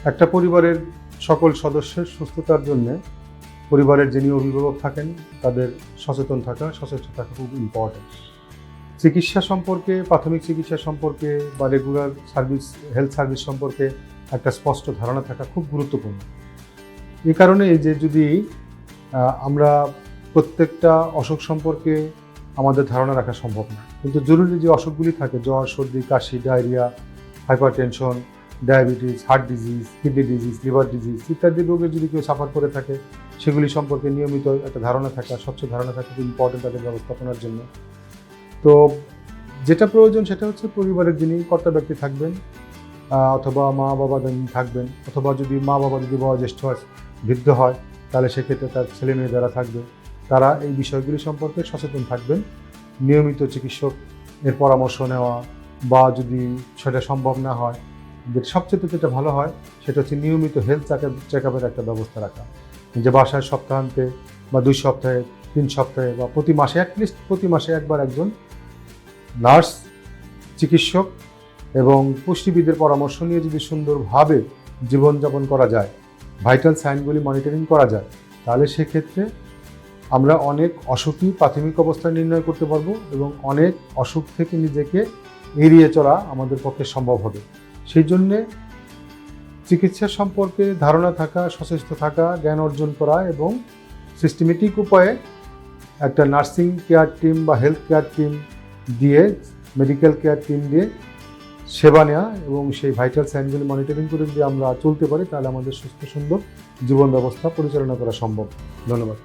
একটা পরিবারের সকল সদস্যের সুস্থতার জন্য পরিবারের যিনি অভিভাবক থাকেন তাদের সচেতন থাকা সচেষ্ট থাকা খুব ইম্পর্টেন্ট। চিকিৎসা সম্পর্কে, প্রাথমিক চিকিৎসা সম্পর্কে বা রেগুলার সার্ভিস, হেলথ সার্ভিস সম্পর্কে একটা স্পষ্ট ধারণা থাকা খুব গুরুত্বপূর্ণ। এই কারণে যে যদি আমরা প্রত্যেকটা অসুখ সম্পর্কে আমাদের ধারণা রাখা সম্ভব না, কিন্তু জরুরি যে অসুখগুলি থাকে, জ্বর, সর্দি, কাশি, diarrhoea, hypertension, diabetes, heart disease, kidney disease, liver disease ইত্যাদি রোগে যদি কেউ সাফার করে থাকে সেগুলি সম্পর্কে নিয়মিত একটা ধারণা থাকা, স্বচ্ছ ধারণা থাকা খুব ইম্পর্টেন্ট তাদের ব্যবস্থাপনার জন্য। তো যেটা প্রয়োজন সেটা হচ্ছে পরিবারের যিনি কর্তা ব্যক্তি থাকবেন অথবা মা বাবা থাকবেন, অথবা যদি মা বাবা যদি বয়োজ্যেষ্ঠ হয়, বৃদ্ধ হয়, তাহলে সেক্ষেত্রে তার ছেলে মেয়ে যারা থাকবে তারা এই বিষয়গুলি সম্পর্কে সচেতন থাকবেন। নিয়মিত চিকিৎসক এর পরামর্শ নেওয়া, বা যদি সেটা সম্ভব না হয়, সবচেয়ে যেটা ভালো হয় সেটা হচ্ছে নিয়মিত হেলথ চেক আপের একটা ব্যবস্থা রাখা, যে বাসায় সপ্তাহান্তে বা 2 সপ্তাহে, 3 সপ্তাহে বা প্রতি মাসে, অ্যাটলিস্ট প্রতি মাসে একবার একজন নার্স, চিকিৎসক এবং পুষ্টিবিদের পরামর্শ নিয়ে যদি সুন্দরভাবে জীবনযাপন করা যায়, ভাইটাল সাইনগুলি মনিটরিং করা যায়, তাহলে সেক্ষেত্রে আমরা অনেক অসুখই প্রাথমিক অবস্থায় নির্ণয় করতে পারবো এবং অনেক অসুখ থেকে নিজেকে এড়িয়ে চলা আমাদের পক্ষে সম্ভব হবে। সেই জন্যে চিকিৎসা সম্পর্কে ধারণা থাকা, সচেষ্ট থাকা, জ্ঞান অর্জন করা এবং সিস্টেমেটিক উপায়ে একটা নার্সিং কেয়ার টিম বা হেলথ কেয়ার টিম দিয়ে, মেডিকেল কেয়ার টিম দিয়ে সেবা নেওয়া এবং সেই ভাইটাল সাইনগুলি মনিটরিং করে যদি আমরা চলতে পারি, তাহলে আমাদের সুস্থ সুন্দর জীবন ব্যবস্থা পরিচালনা করা সম্ভব। ধন্যবাদ।